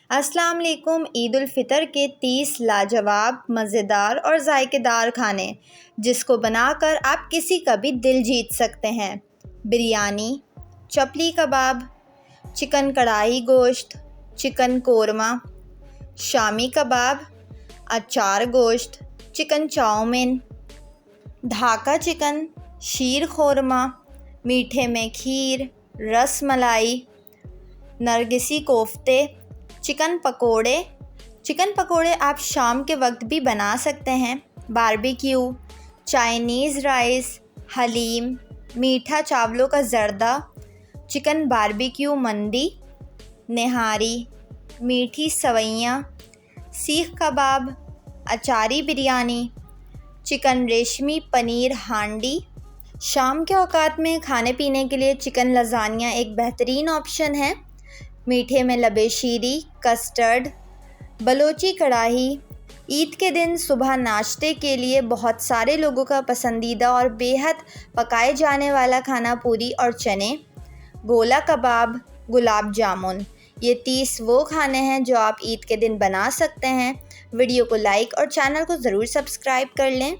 अस्सलाम वालेकुम। ईद उल फ़ितर के 30 लाजवाब, मज़ेदार और जायकेदार खाने जिसको बनाकर आप किसी का भी दिल जीत सकते हैं। बिरयानी, चपली कबाब, चिकन कढ़ाई गोश्त, चिकन कोरमा, शामी कबाब, अचार गोश्त, चिकन चाउमीन, ढाका चिकन, शीर खोरमा, मीठे में खीर, रस मलाई, नरगिसी कोफ्ते, चिकन पकोड़े आप शाम के वक्त भी बना सकते हैं। बारबेक्यू, चाइनीज़ राइस, हलीम, मीठा चावलों का जर्दा, चिकन बारबेक्यू मंदी, निहारी, मीठी सवैयाँ, सीख कबाब, अचारी बिरयानी, चिकन रेशमी पनीर हांडी। शाम के औकात में खाने पीने के लिए चिकन लज़ानिया एक बेहतरीन ऑप्शन है। मीठे में लबे शीरी, कस्टर्ड, बलोची कढ़ाई। ईद के दिन सुबह नाश्ते के लिए बहुत सारे लोगों का पसंदीदा और बेहद पकाए जाने वाला खाना पूरी और चने, गोला कबाब, गुलाब जामुन। ये 30 वो खाने हैं जो आप ईद के दिन बना सकते हैं। वीडियो को लाइक और चैनल को ज़रूर सब्सक्राइब कर लें।